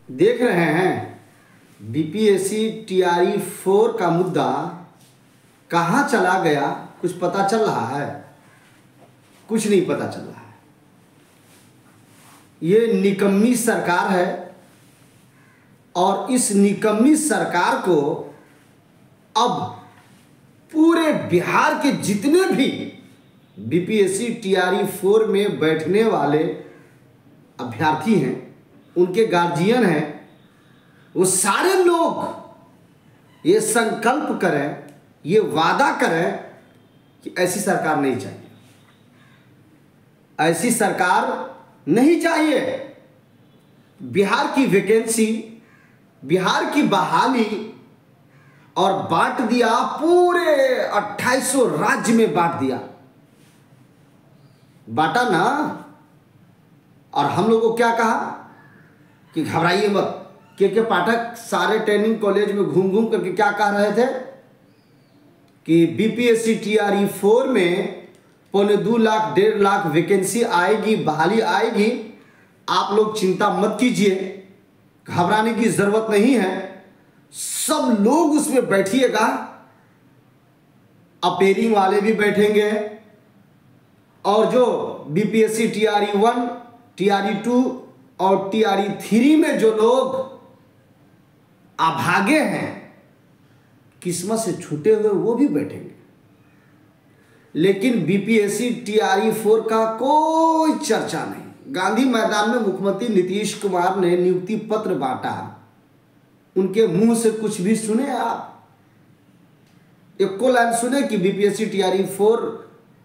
देख रहे हैं बीपीएससी टीआरई 4 का मुद्दा कहाँ चला गया, कुछ पता चल रहा है? कुछ नहीं पता चल रहा है। ये निकम्मी सरकार है और इस निकम्मी सरकार को अब पूरे बिहार के जितने भी बीपीएससी टीआरई 4 में बैठने वाले अभ्यर्थी हैं, उनके गार्जियन हैं, वो सारे लोग ये संकल्प करें, ये वादा करें कि ऐसी सरकार नहीं चाहिए, ऐसी सरकार नहीं चाहिए। बिहार की वैकेंसी, बिहार की बहाली और बांट दिया, पूरे 2800 राज्य में बांट दिया, बांटा ना। और हम लोगों को क्या कहा कि घबराइए मत। के पाठक सारे ट्रेनिंग कॉलेज में घूम घूम करके क्या कह रहे थे कि बीपीएससी टीआरई 4 में 2.25 लाख 1.5 लाख वैकेंसी आएगी, बहाली आएगी। आप लोग चिंता मत कीजिए, घबराने की जरूरत नहीं है, सब लोग उसमें बैठिएगा। अपेयरिंग वाले भी बैठेंगे और जो बीपीएससी टीआरई 1, टीआरई 2 और टीआरई 3 में जो लोग अभागे हैं, किस्मत से छूटे हुए, वो भी बैठेंगे। लेकिन बीपीएससी टीआरई 4 का कोई चर्चा नहीं। गांधी मैदान में मुख्यमंत्री नीतीश कुमार ने नियुक्ति पत्र बांटा, उनके मुंह से कुछ भी सुने आप? एक को लाइन सुने कि बीपीएससी टीआरई 4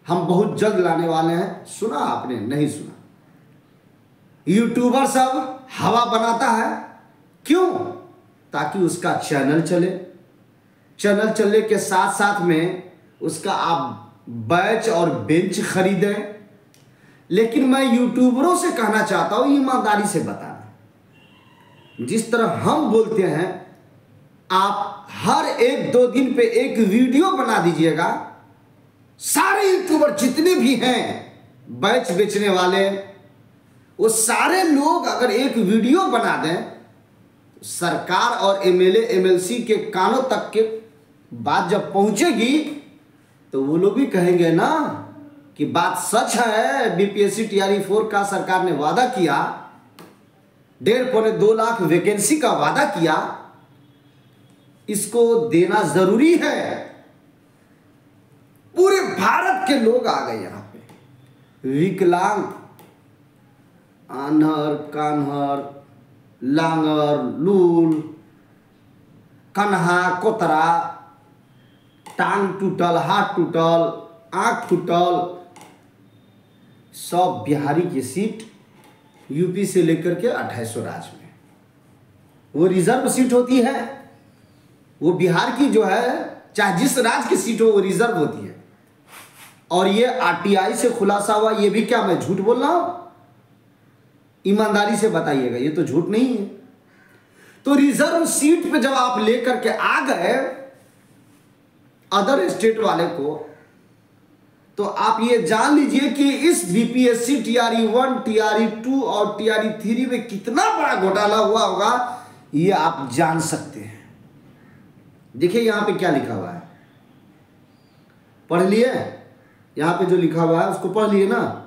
हम बहुत जल्द लाने वाले हैं? सुना आपने? नहीं सुना। यूट्यूबर सब हवा बनाता है, क्यों? ताकि उसका चैनल चले, चैनल चलने के साथ साथ में उसका आप बैच और बेंच खरीदें। लेकिन मैं यूट्यूबरों से कहना चाहता हूं, ईमानदारी से बताना, जिस तरह हम बोलते हैं आप हर 1-2 दिन पे एक वीडियो बना दीजिएगा। सारे यूट्यूबर जितने भी हैं बैच बेचने वाले, वो सारे लोग अगर एक वीडियो बना दें, सरकार और एमएलए एमएलसी के कानों तक के बात जब पहुंचेगी तो वो लोग भी कहेंगे ना कि बात सच है। बीपीएससी टीआरई 4 का सरकार ने वादा किया, 1.5-2 लाख वैकेंसी का वादा किया, इसको देना जरूरी है। पूरे भारत के लोग आ गए यहां पे, विकलांग, आन्हर, कान्हर, लांगर, लूल, कन्हा, कोतरा, टांग टूटल, हाथ टूटल, आंख टूटल, सब बिहारी की सीट यूपी से लेकर के 2800 राज्य में। वो रिजर्व सीट होती है, वो बिहार की जो है, चाहे जिस राज्य की सीट हो वो रिजर्व होती है। और ये आरटीआई से खुलासा हुआ, ये भी क्या मैं झूठ बोल रहा हूं? ईमानदारी से बताइएगा, ये तो झूठ नहीं है। तो रिजर्व सीट पे जब आप लेकर के आ गए अदर स्टेट वाले को, तो आप ये जान लीजिए कि इस बीपीएससी टीआरई 1, टीआरई 2 और टीआरई 3 में कितना बड़ा घोटाला हुआ होगा, ये आप जान सकते हैं। देखिए यहां पे क्या लिखा हुआ है, पढ़ लिए? यहां पे जो लिखा हुआ है उसको पढ़ लिए ना?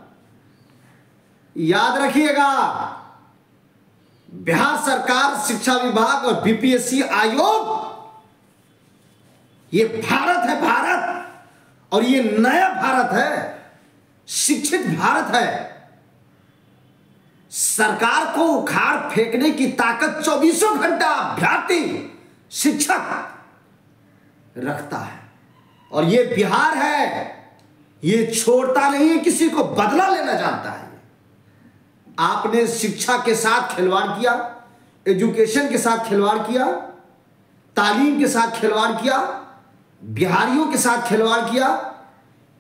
याद रखिएगा, बिहार सरकार, शिक्षा विभाग और बीपीएससी आयोग, ये भारत है, भारत। और ये नया भारत है, शिक्षित भारत है। सरकार को उखाड़ फेंकने की ताकत 24 घंटा अभ्यर्थी, शिक्षक रखता है। और ये बिहार है, ये छोड़ता नहीं है, किसी को बदला लेना जानता है। आपने शिक्षा के साथ खिलवाड़ किया, एजुकेशन के साथ खिलवाड़ किया, तालीम के साथ खिलवाड़ किया, बिहारियों के साथ खिलवाड़ किया,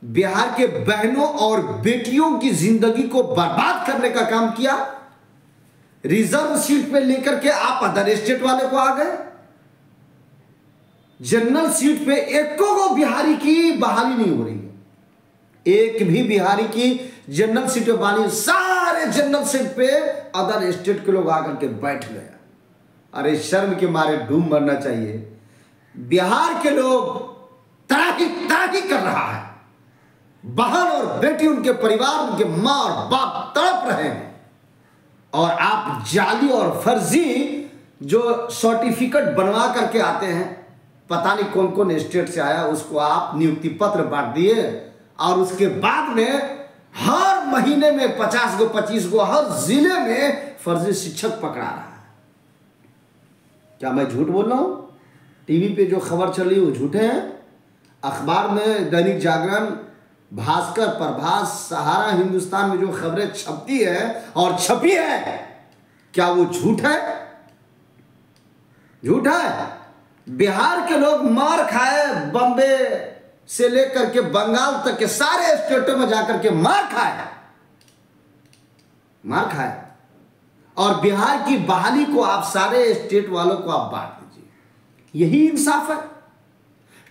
बिहार के बहनों और बेटियों की जिंदगी को बर्बाद करने का काम किया। रिजर्व सीट पे लेकर के आप अदर स्टेट वाले को आ गए। जनरल सीट पे एको को बिहारी की बहाली नहीं हो रही है, एक भी बिहारी की जनरल सीट पे बहाली। सारे जनरल सीट पे अदर स्टेट के लोग आकर के बैठ गए। अरे शर्म के मारे डूब मरना चाहिए। बिहार के लोग तराकी कर रहा है, बहन और बेटी, उनके परिवार, उनके माँ और बाप तड़प रहे हैं, और आप जाली और फर्जी जो सर्टिफिकेट बनवा करके आते हैं, पता नहीं कौन कौन स्टेट से आया, उसको आप नियुक्ति पत्र बांट दिए, और उसके बाद में हर महीने में 50 गो 25 गो हर जिले में फर्जी शिक्षक पकड़ा रहा है। क्या मैं झूठ बोल रहा हूं? टीवी पे जो खबर चल रही है वो झूठे हैं। अखबार में दैनिक जागरण, भास्कर, प्रभास, सहारा, हिंदुस्तान में जो खबरें छपती है और छपी है, क्या वो झूठ है? झूठ है। बिहार के लोग मार खाए, बम्बे से लेकर के बंगाल तक के सारे स्टेटों में जाकर के मार खाए, और बिहार की बहाली को आप सारे स्टेट वालों को आप बांट दीजिए। यही इंसाफ है।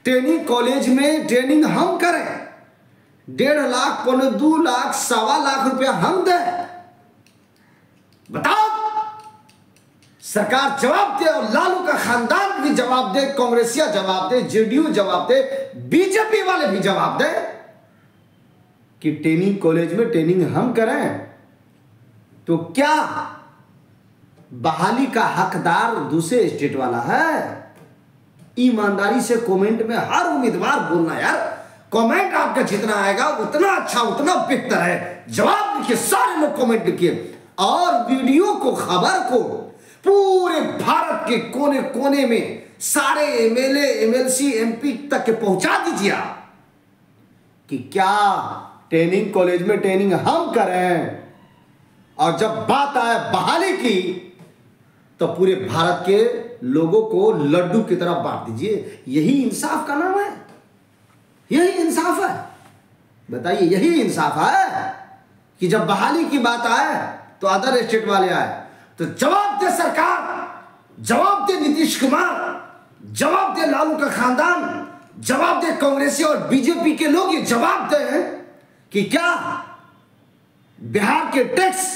ट्रेनिंग कॉलेज में ट्रेनिंग हम करें, 1.5 लाख, 2 लाख, 1.25 लाख रुपया हम दें। बताओ, सरकार जवाब दे, और लालू का खानदान भी जवाब दे, कांग्रेसिया जवाब दे, जेडीयू जवाब दे, बीजेपी वाले भी जवाब दे कि ट्रेनिंग कॉलेज में ट्रेनिंग हम करें, तो क्या बहाली का हकदार दूसरे स्टेट वाला है? ईमानदारी से कमेंट में हर उम्मीदवार बोलना यार, कमेंट आपका जितना आएगा उतना अच्छा, उतना बेहतर है। जवाब लिखिए, सारे लोग कमेंट लिखिए, और वीडियो को, खबर को पूरे भारत के कोने कोने में सारे एमएलए, एमएलसी, एमपी तक के पहुंचा दीजिए कि क्या ट्रेनिंग कॉलेज में ट्रेनिंग हम करें, और जब बात आए बहाली की तो पूरे भारत के लोगों को लड्डू की तरह बांट दीजिए। यही इंसाफ का नाम है? यही इंसाफ है? बताइए, यही इंसाफ है कि जब बहाली की बात आए तो अदर स्टेट वाले आए? तो जवाब दे सरकार, जवाब दे नीतीश कुमार, जवाब दे लालू का खानदान, जवाब दे कांग्रेसी और बीजेपी के लोग, ये जवाब दे कि क्या बिहार के टैक्स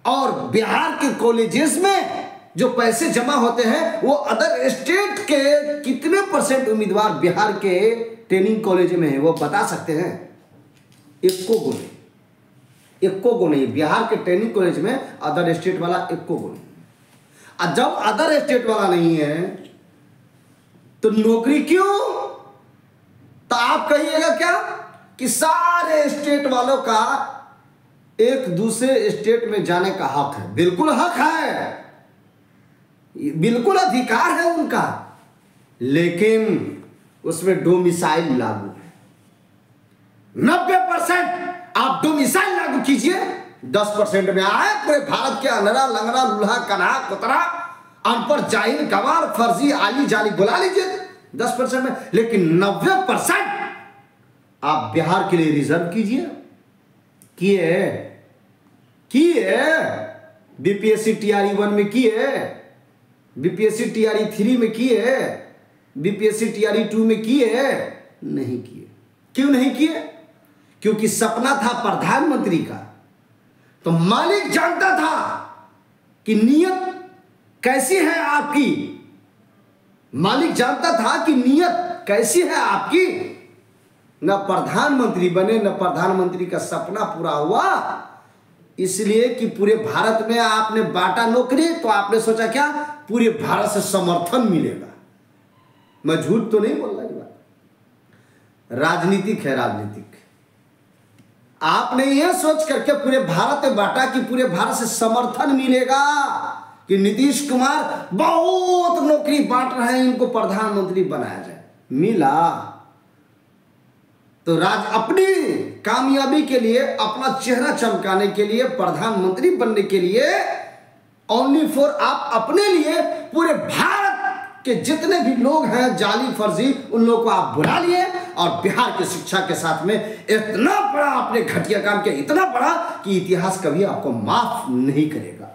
और बिहार के कॉलेजेस में जो पैसे जमा होते हैं वो अदर स्टेट के कितने % उम्मीदवार बिहार के ट्रेनिंग कॉलेज में है, वो बता सकते हैं? इक्को गो नहीं। बिहार के ट्रेनिंग कॉलेज में अदर स्टेट वाला इक्को गो नहीं। और जब अदर स्टेट वाला नहीं है तो नौकरी क्यों? तो आप कहिएगा क्या कि सारे स्टेट वालों का एक दूसरे स्टेट में जाने का हक है? बिल्कुल हक है, बिल्कुल अधिकार है उनका, लेकिन उसमें डोमिसाइल लागू है। 90% आप डोमिसाइल लागू कीजिए, 10% में आए पूरे भारत के अंधरा, लंगड़ा, लूल्हा, कन्हा, कुतरा, अनपढ़, जाहिल, गवार, फर्जी, आली, जाली बुला लीजिए 10% में, लेकिन 90% आप बिहार के लिए रिजर्व कीजिए। किए बीपीएससी टीआरई 1 में किए, बीपीएससी टीआरई 3 में किए, बीपीएससी टीआरई 2 में किए? नहीं किए। क्यों नहीं किए? क्योंकि सपना था प्रधानमंत्री का, तो मालिक जानता था कि नीयत कैसी है आपकी, मालिक जानता था कि नीयत कैसी है आपकी। न प्रधानमंत्री बने, न प्रधानमंत्री का सपना पूरा हुआ, इसलिए कि पूरे भारत में आपने बांटा नौकरी, तो आपने सोचा क्या पूरे भारत से समर्थन मिलेगा। मैं झूठ तो नहीं बोल रहा, ये बात राजनीतिक है, राजनीतिक। आपने यह सोच करके पूरे भारत में बांटा कि पूरे भारत से समर्थन मिलेगा, कि नीतीश कुमार बहुत नौकरी बांट रहे हैं, इनको प्रधानमंत्री बनाया जाए। मिला तो अपनी कामयाबी के लिए, अपना चेहरा चमकाने के लिए, प्रधानमंत्री बनने के लिए, ओनली फॉर आप अपने लिए, पूरे भारत के जितने भी लोग हैं जाली फर्जी, उन लोगों को आप बुला लिए, और बिहार की शिक्षा के साथ में इतना बड़ा आपने घटिया काम किया, इतना बड़ा कि इतिहास कभी आपको माफ नहीं करेगा,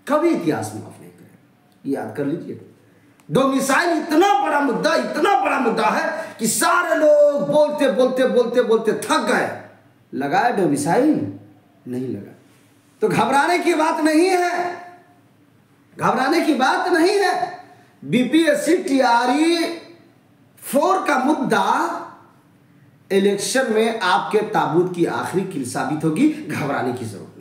कभी इतिहास माफ नहीं करेगा। याद कर लीजिए, डोमिसाइल इतना बड़ा मुद्दा है कि सारे लोग बोलते थक गए। लगाए डोमिसाइल? नहीं लगा। तो घबराने की बात नहीं है, घबराने की बात नहीं है। बीपीएससी टीआरई 4 का मुद्दा इलेक्शन में आपके ताबूत की आखिरी कील साबित होगी, घबराने की जरूरत